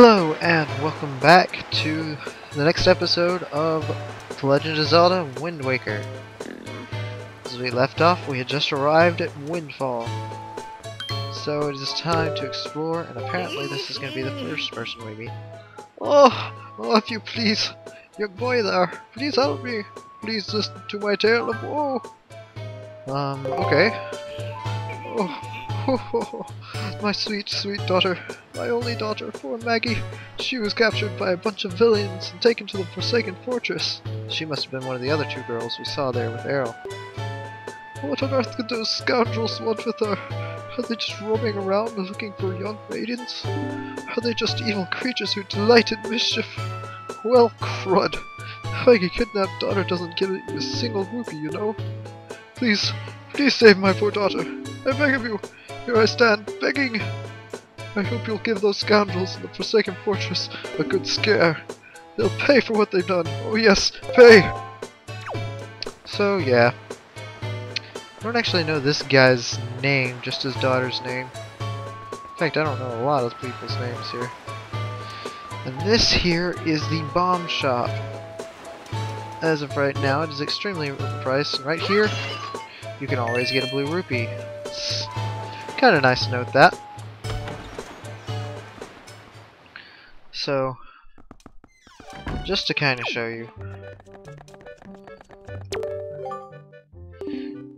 Hello and welcome back to the next episode of The Legend of Zelda Wind Waker. As we left off, we had just arrived at Windfall. So it is time to explore, and apparently this is going to be the first person we meet. Oh, if you please, young boy there, please help me. Please listen to my tale of woe. Okay. Oh, my sweet, sweet daughter. My only daughter, poor Maggie. She was captured by a bunch of villains and taken to the Forsaken Fortress. She must have been one of the other two girls we saw there with Errol. What on earth could those scoundrels want with her? Are they just roaming around looking for young maidens? Are they just evil creatures who delight in mischief? Well, crud. Maggie kidnapped daughter doesn't give a single rupee, you know. Please save my poor daughter. I beg of you. Here I stand, begging. I hope you'll give those scoundrels in the Forsaken Fortress a good scare. They'll pay for what they've done. Oh yes, pay! So yeah. I don't actually know this guy's name, just his daughter's name. In fact, I don't know a lot of people's names here. And this here is the bomb shop. As of right now, it is extremely priced. And right here, you can always get a blue rupee. It's kind of nice to note that. So, just to kind of show you,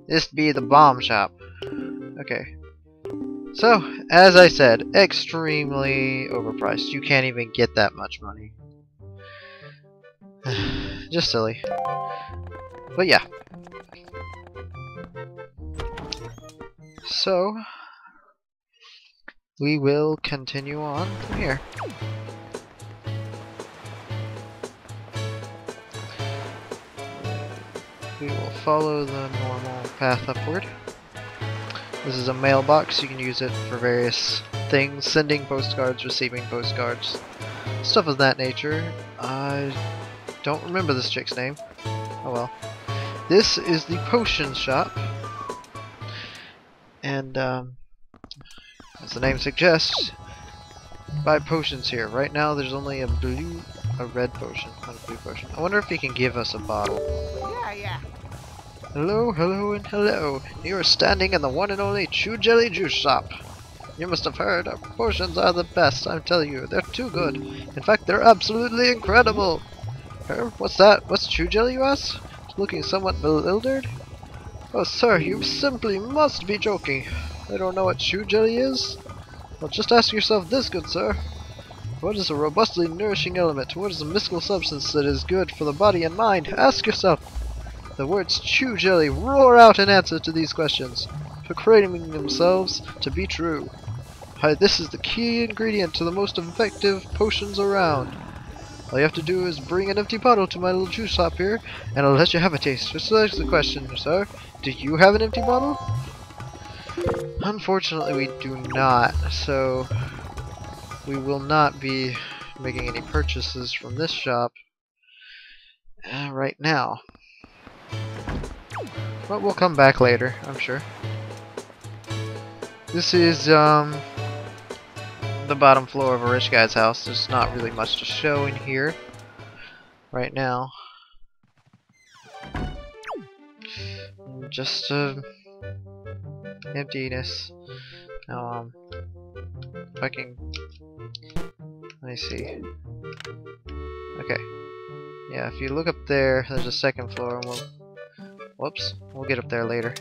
this be the bomb shop. Okay. So, as I said, extremely overpriced. You can't even get that much money. Just silly. But yeah. So, we will continue on from here. We will follow the normal path upward. This is a mailbox. You can use it for various things, sending postcards, receiving postcards, stuff of that nature. I don't remember this chick's name. Oh well. This is the potion shop. And, as the name suggests, buy potions here. Right now there's only a red potion, not a blue potion. I wonder if he can give us a bottle. Yeah. Hello, and hello. You are standing in the one and only Chew Jelly Juice Shop. You must have heard, our potions are the best, I'm telling you. They're too good. In fact, they're absolutely incredible. What's that? What's Chew Jelly, you ask? Looking somewhat bewildered. Oh, sir, you simply must be joking. I don't know what Chew Jelly is? Well, just ask yourself this, good sir. What is a robustly nourishing element? What is a mystical substance that is good for the body and mind? Ask yourself. The words Chew Jelly roar out in answer to these questions, proclaiming themselves to be true. This is the key ingredient to the most effective potions around. All you have to do is bring an empty bottle to my little juice shop here, and I'll let you have a taste. Just like the question, sir. Do you have an empty bottle? Unfortunately, we do not, so we will not be making any purchases from this shop right now. But we'll come back later, I'm sure. This is the bottom floor of a rich guy's house. There's not really much to show in here right now. Just emptiness. Now, if I can, let me see. Okay. Yeah, if you look up there, there's a second floor, and we'll get up there later.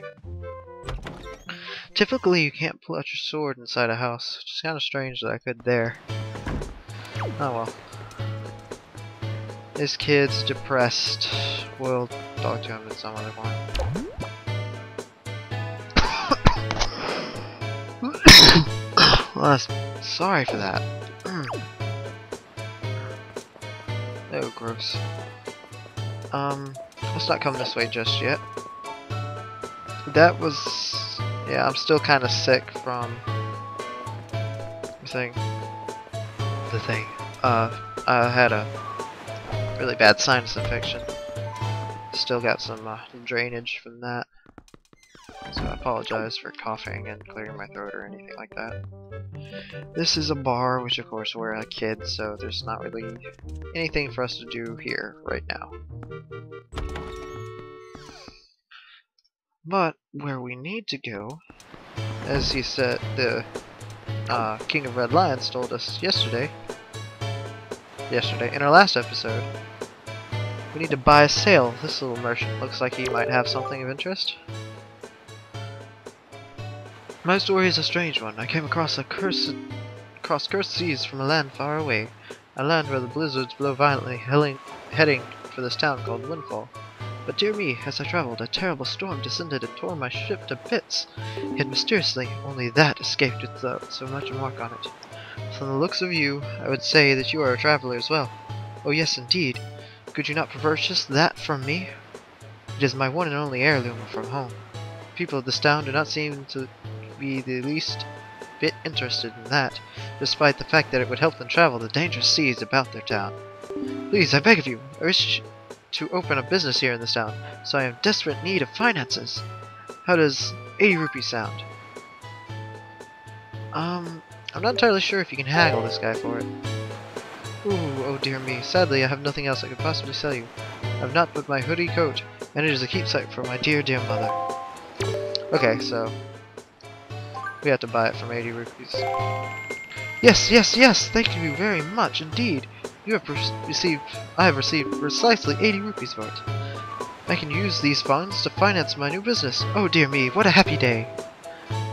Typically, you can't pull out your sword inside a house, which is kind of strange that I could there. Oh well. This kid's depressed. We'll talk to him at some other point. Well, sorry for that. Oh, gross. Let's not come this way just yet. That was... yeah, I'm still kind of sick from... the thing. I had a really bad sinus infection. Still got some drainage from that. So I apologize for coughing and clearing my throat or anything like that. This is a bar, which of course we're a kid, so there's not really anything for us to do here right now. But where we need to go, as he said, the King of Red Lions told us yesterday in our last episode, we need to buy a sail. This little merchant looks like he might have something of interest. My story is a strange one. I came across cursed seas from a land far away, a land where the blizzards blow violently, heading for this town called Windfall. But dear me, as I traveled, a terrible storm descended and tore my ship to bits. Yet mysteriously, only that escaped without so much a mark on it. From the looks of you, I would say that you are a traveler as well. Oh yes, indeed. Could you not prefer just that from me? It is my one and only heirloom from home. People of this town do not seem to be the least bit interested in that, despite the fact that it would help them travel the dangerous seas about their town. Please, I beg of you, I wish to open a business here in this town, so I am in desperate need of finances. How does 80 rupees sound? I'm not entirely sure if you can haggle this guy for it. Ooh, oh dear me. Sadly, I have nothing else I could possibly sell you. I have not but my hoodie coat, and it is a keepsake for my dear, dear mother. Okay, so we have to buy it from 80 rupees. Yes, yes, yes! Thank you very much indeed. I have received precisely 80 rupees for it. I can use these funds to finance my new business. Oh dear me, what a happy day!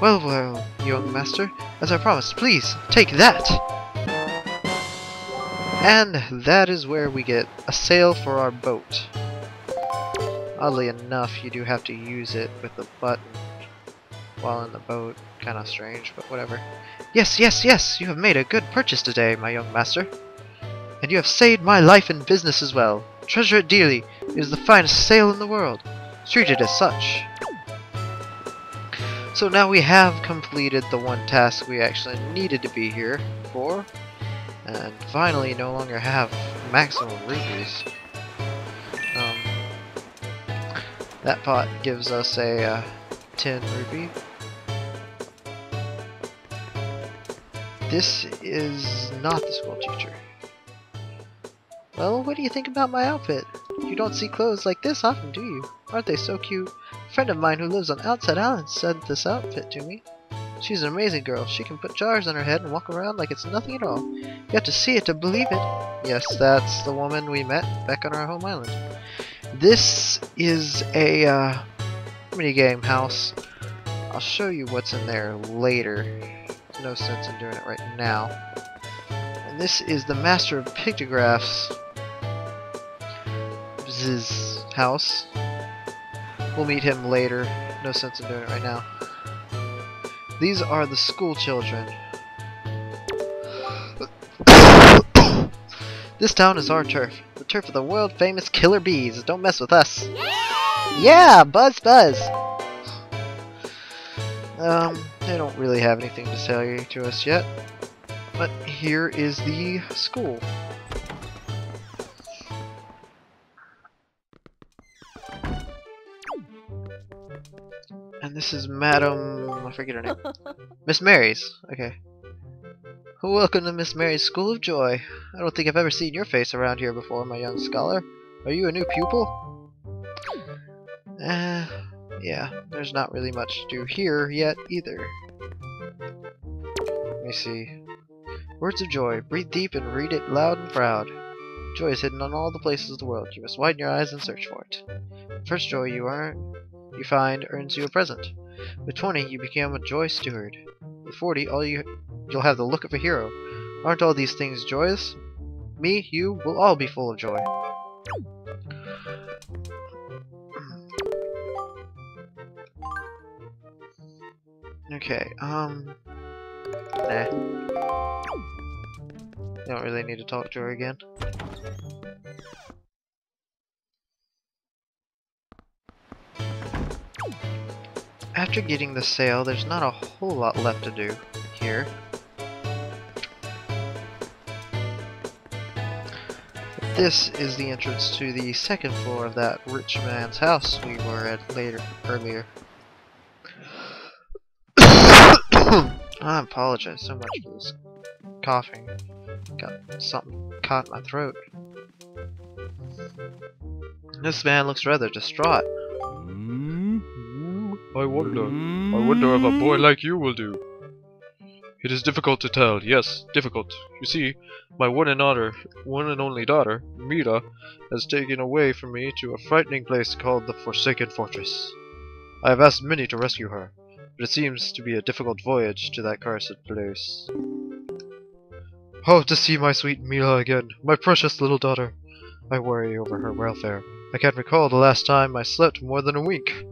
Well, well, young master, as I promised, please, take that! And that is where we get a sail for our boat. Oddly enough, you do have to use it with the button while in the boat. Kinda strange, but whatever. Yes, yes, yes! You have made a good purchase today, my young master. And you have saved my life and business as well. Treasure it dearly. It is the finest sail in the world. Treat it as such. So now we have completed the one task we actually needed to be here for. And finally no longer have maximum rupees. That pot gives us a 10 rupee. This is not the school teacher. Well, what do you think about my outfit? You don't see clothes like this often, do you? Aren't they so cute? A friend of mine who lives on Outside Island sent this outfit to me. She's an amazing girl. She can put jars on her head and walk around like it's nothing at all. You have to see it to believe it. Yes, that's the woman we met back on our home island. This is a minigame house. I'll show you what's in there later. There's no sense in doing it right now. And this is the Master of Pictographs' house. We'll meet him later. No sense in doing it right now. These are the school children. This town is our turf. The turf of the world famous killer bees. Don't mess with us. Yeah, buzz buzz. They don't really have anything to sell you to us yet. But here is the school. And this is Madam... I forget her name. Miss Mary's. Okay. Welcome to Miss Mary's School of Joy. I don't think I've ever seen your face around here before, my young scholar. Are you a new pupil? Yeah. There's not really much to do here yet, either. Let me see. Words of joy. Breathe deep and read it loud and proud. Joy is hidden on all the places of the world. You must widen your eyes and search for it. The first joy you find earns you a present. With 20, you become a joy steward. With 40, you'll have the look of a hero. Aren't all these things joyous? Me, you, will all be full of joy. Okay, nah. You don't really need to talk to her again. After getting the sail, there's not a whole lot left to do here. This is the entrance to the second floor of that rich man's house we were at earlier. I apologize so much for this coughing. Got something caught in my throat. This man looks rather distraught. I wonder if a boy like you will do. It is difficult to tell, yes, difficult. You see, my one and only daughter, Mira, has taken away from me to a frightening place called the Forsaken Fortress. I have asked many to rescue her, but it seems to be a difficult voyage to that cursed place. Oh, to see my sweet Mila again, my precious little daughter. I worry over her welfare. I can't recall the last time I slept more than a week.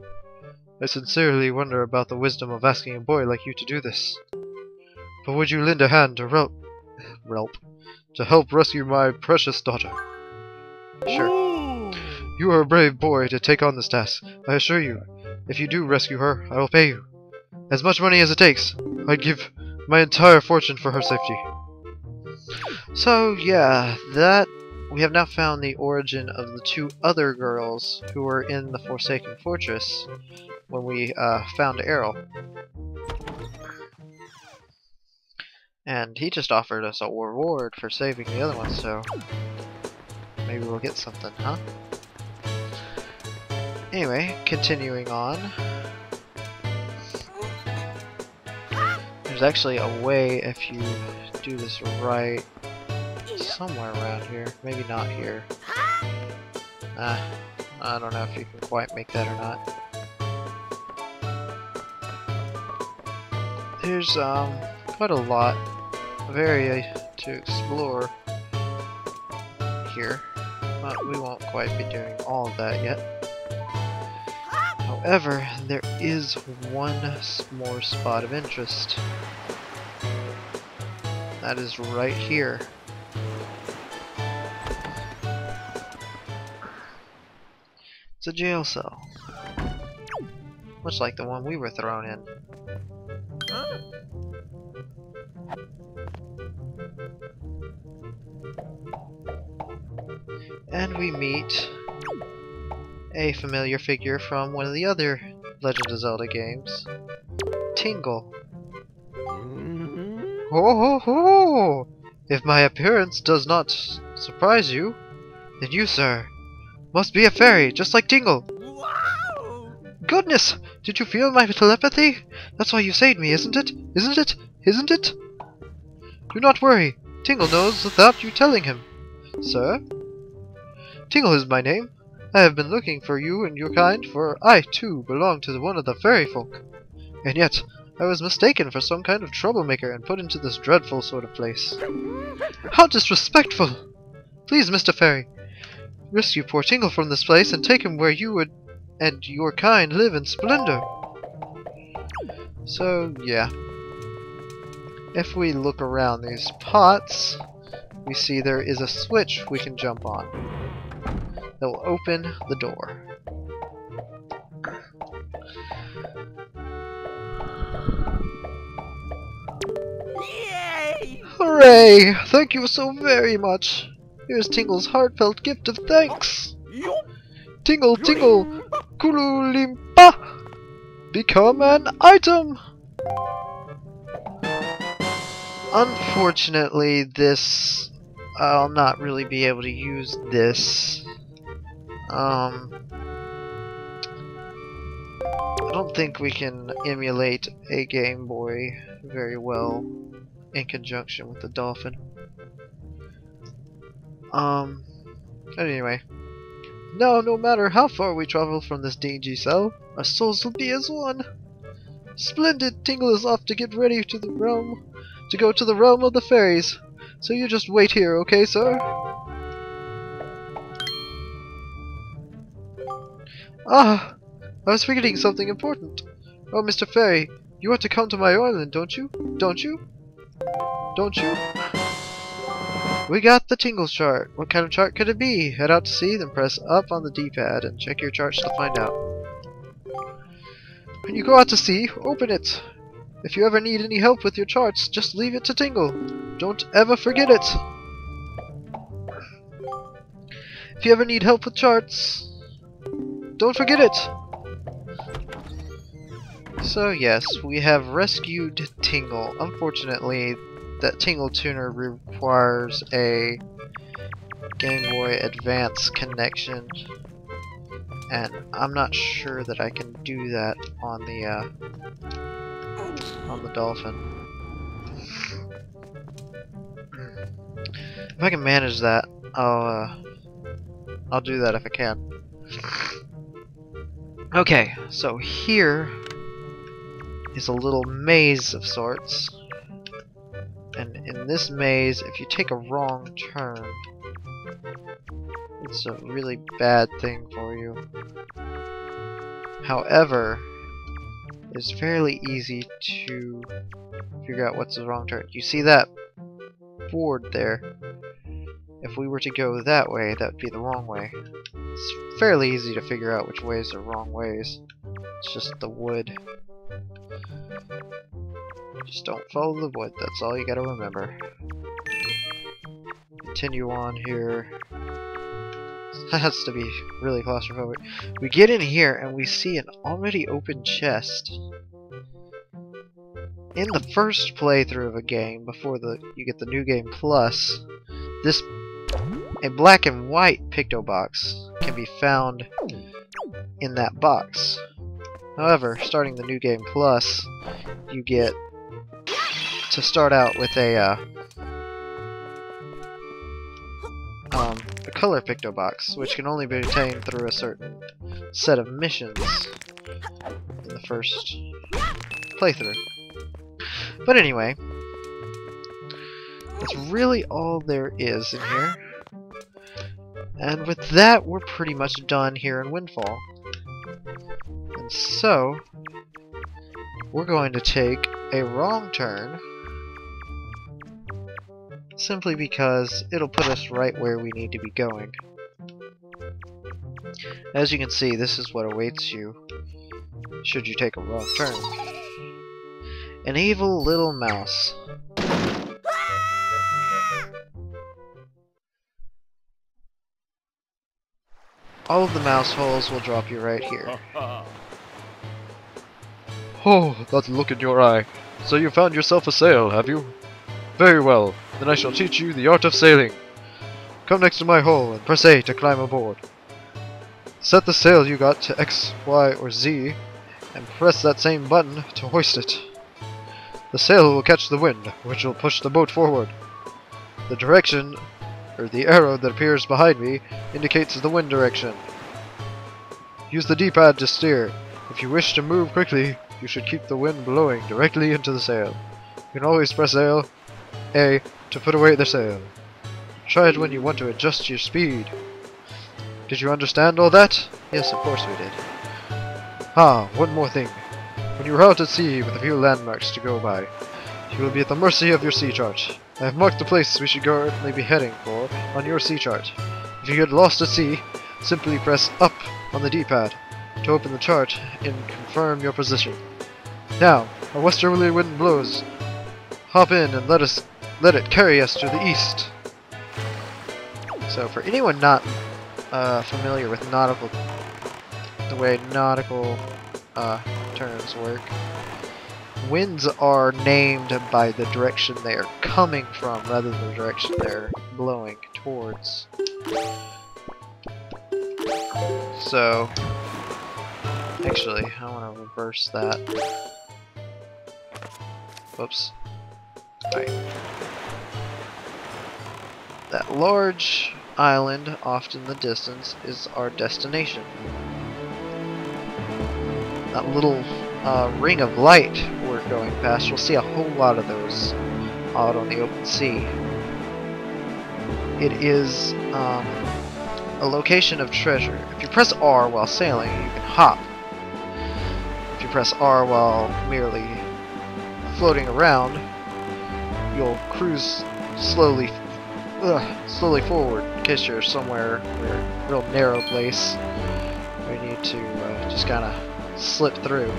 I sincerely wonder about the wisdom of asking a boy like you to do this. But would you lend a hand to help rescue my precious daughter? Sure. You are a brave boy to take on this task, I assure you. If you do rescue her, I will pay you. As much money as it takes. I'd give my entire fortune for her safety. So, yeah, we have now found the origin of the two other girls who were in the Forsaken Fortress when we found Errol. And he just offered us a reward for saving the other one, so maybe we'll get something, huh? Anyway, continuing on. There's actually a way if you do this right somewhere around here. Maybe not here. I don't know if you can quite make that or not. There's quite a lot of area to explore here, but we won't quite be doing all of that yet. However, there is one more spot of interest. That is right here. It's a jail cell. Much like the one we were thrown in. And we meet a familiar figure from one of the other Legend of Zelda games, Tingle. Ho ho ho! If my appearance does not surprise you, then you, sir, must be a fairy, just like Tingle. Goodness! Did you feel my telepathy? That's why you saved me, isn't it? Isn't it? Isn't it? Do not worry. Tingle knows without you telling him. Sir? Tingle is my name. I have been looking for you and your kind, for I, too, belong to one of the fairy folk. And yet, I was mistaken for some kind of troublemaker and put into this dreadful sort of place. How disrespectful! Please, Mr. Fairy, rescue poor Tingle from this place and take him where you would and your kind live in splendor. So, yeah. If we look around these pots, we see there is a switch we can jump on that will open the door. Yay! Hooray! Thank you so very much. Here's Tingle's heartfelt gift of thanks. Tingle, Tingle, Kululimpa! Become an item! Unfortunately, I'll not really be able to use this. I don't think we can emulate a Game Boy very well in conjunction with the dolphin. Anyway. Now, no matter how far we travel from this dingy cell, our souls will be as one. Splendid! Tingle is off to get ready to go to the realm of the fairies. So you just wait here, okay, sir? Ah! I was forgetting something important. Oh, Mr. Fairy, you want to come to my island, don't you? Don't you? Don't you? We got the Tingle chart. What kind of chart could it be? Head out to sea, then press up on the D-pad and check your charts to find out. When you go out to sea, open it. If you ever need any help with your charts, just leave it to Tingle. Don't ever forget it. If you ever need help with charts, don't forget it. So yes, we have rescued Tingle. Unfortunately, that Tingle tuner requires a Game Boy Advance connection, and I'm not sure that I can do that on the Dolphin. If I can manage that, I'll do that if I can. Okay, so here is a little maze of sorts, and in this maze, if you take a wrong turn, it's a really bad thing for you. However, it's fairly easy to figure out what's the wrong turn. You see that board there? If we were to go that way, that would be the wrong way. It's fairly easy to figure out which ways are wrong ways. It's just the wood. Just don't follow the wood, that's all you gotta remember. Continue on here. That has to be really claustrophobic. We get in here and we see an already open chest. In the first playthrough of a game, before you get the New Game Plus, a black and white Picto Box can be found in that box. However, starting the New Game Plus, you get to start out with a color Picto Box, which can only be obtained through a certain set of missions in the first playthrough. But anyway, that's really all there is in here. And with that, we're pretty much done here in Windfall. And so, we're going to take a wrong turn, simply because it'll put us right where we need to be going. As you can see, this is what awaits you should you take a wrong turn. An evil little mouse. All of the mouse holes will drop you right here. Oh, that look in your eye. So you found yourself a sail, have you? Very well, then I shall teach you the art of sailing. Come next to my hole and press A to climb aboard. Set the sail you got to X, Y, or Z, and press that same button to hoist it. The sail will catch the wind, which will push the boat forward. The direction, or the arrow that appears behind me, indicates the wind direction. Use the D-pad to steer. If you wish to move quickly, you should keep the wind blowing directly into the sail. You can always press A to put away the sail. Try it when you want to adjust your speed. Did you understand all that? Yes, of course we did. Ah, one more thing. When you are out at sea with a few landmarks to go by, you will be at the mercy of your sea chart. I have marked the place we should currently be heading for on your sea chart. If you get lost at sea, simply press up on the D-pad to open the chart and confirm your position. Now, a westerly wind blows. Hop in and let it carry us to the east. So for anyone not familiar with the way nautical terms work, winds are named by the direction they are coming from rather than the direction they're blowing towards. So, actually, I want to reverse that. Whoops. Right. That large island off in the distance is our destination. That little ring of light we're going past, you'll see a whole lot of those out on the open sea. It is a location of treasure. If you press R while sailing, you can hop. If you press R while merely floating around, you'll cruise slowly forward in case you're somewhere where a real narrow place where you need to just kind of slip through.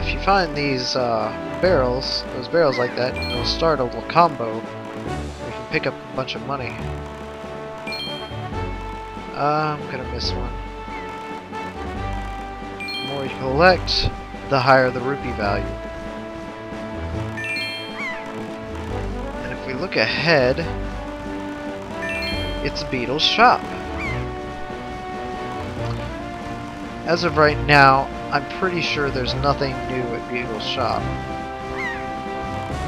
If you find these barrels like that, you'll start a little combo where you can pick up a bunch of money. I'm gonna miss one. more you collect, the higher the rupee value. And if we look ahead, it's Beetle's shop. As of right now, I'm pretty sure there's nothing new at Beetle's shop.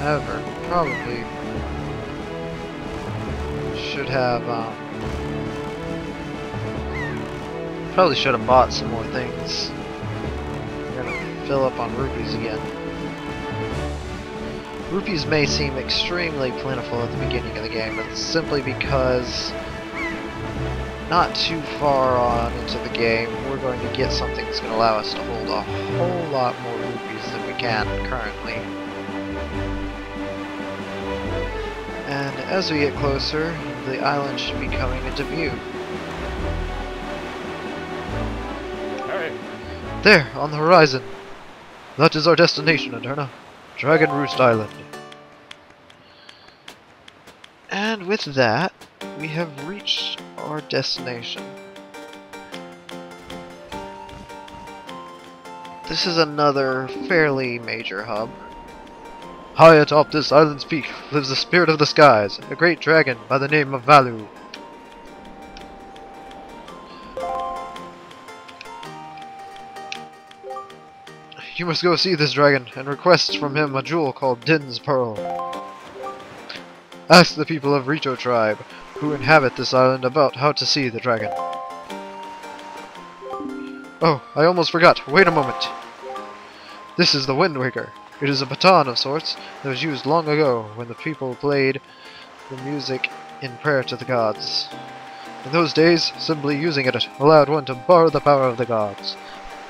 However, probably should have bought some more things. We're gonna fill up on rupees again. Rupees may seem extremely plentiful at the beginning of the game, but it's simply because not too far on into the game, we're going to get something that's going to allow us to hold a whole lot more rupees than we can currently. And as we get closer, the island should be coming into view. Hey. There, on the horizon. That is our destination, Eterna. Dragon Roost Island. And with that, we have reached our destination. This is another fairly major hub. High atop this island's peak lives the spirit of the skies, a great dragon by the name of Valu. You must go see this dragon and request from him a jewel called Din's Pearl. Ask the people of Rito tribe who inhabit this island about how to see the dragon. Oh, I almost forgot. Wait a moment. This is the Wind Waker. It is a baton of sorts that was used long ago when the people played the music in prayer to the gods. In those days, simply using it allowed one to borrow the power of the gods,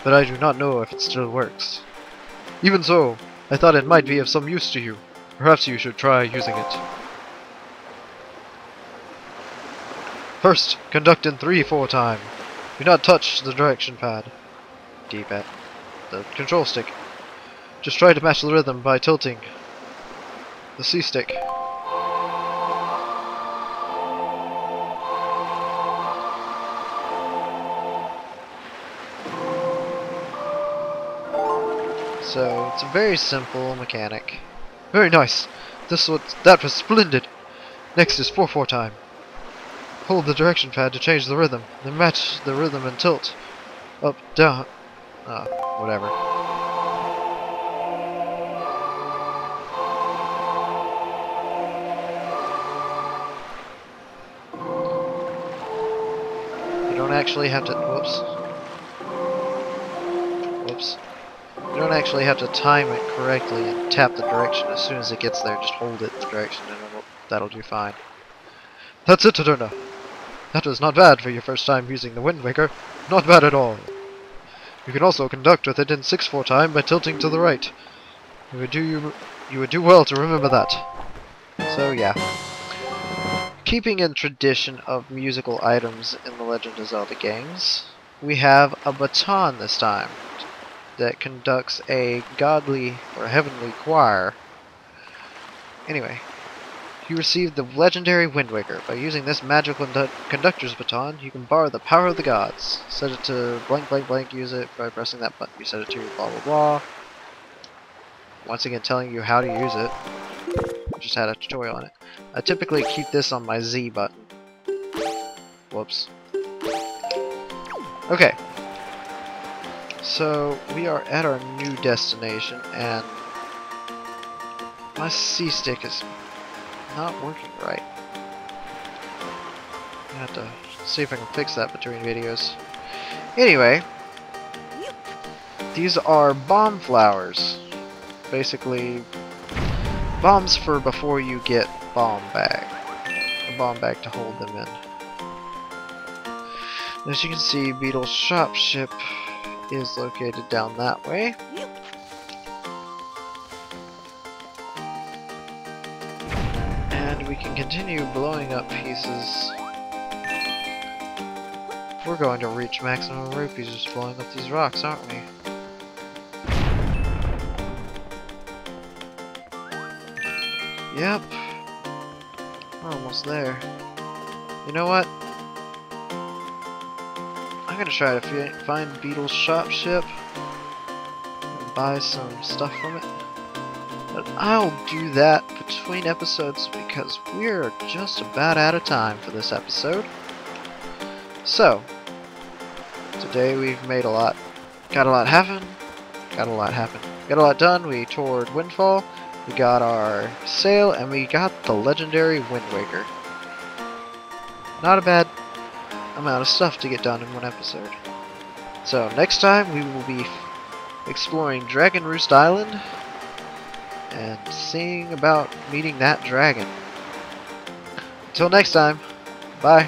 but I do not know if it still works. Even so, I thought it might be of some use to you. Perhaps you should try using it. First, conduct in 3/4 time. Do not touch the direction pad. D-pad. The control stick. Just try to match the rhythm by tilting the C-stick. So, it's a very simple mechanic. Very nice. That was splendid. Next is 4/4 time. Hold the direction pad to change the rhythm, then match the rhythm and tilt. Up, down. Whatever. You don't actually have to. Whoops. You don't actually have to time it correctly and tap the direction as soon as it gets there. Just hold it the direction and that'll do fine. That's it, Eterna. That was not bad for your first time using the Wind Waker. Not bad at all. You can also conduct with it in 6/4 time by tilting to the right. You would do well to remember that. So yeah. Keeping in tradition of musical items in the Legend of Zelda games, we have a baton this time that conducts a godly or heavenly choir. Anyway. You received the legendary Wind Waker. By using this magical conductor's baton, you can borrow the power of the gods. Set it to blank blank blank, use it by pressing that button. You set it to blah blah blah. Once again telling you how to use it. Just had a tutorial on it. I typically keep this on my Z button. Whoops. Okay. So, we are at our new destination, and my C-stick is not working right. I have to see if I can fix that between videos. Anyway, these are bomb flowers. Basically, bombs for before you get bomb bag. A bomb bag to hold them in. As you can see, Beetle's shop ship is located down that way. We can continue blowing up pieces. We're going to reach maximum rupees just blowing up these rocks, aren't we? Yep. We're almost there. You know what? I'm gonna try to find Beetle's shop ship buy some stuff from it. But I'll do that between episodes because we're just about out of time for this episode. So, today we've made a lot. Got a lot happen. Got a lot done. We toured Windfall. We got our sail, and we got the legendary Wind Waker. Not a bad amount of stuff to get done in one episode. So next time we will be exploring Dragon Roost Island and seeing about meeting that dragon. Until next time, bye.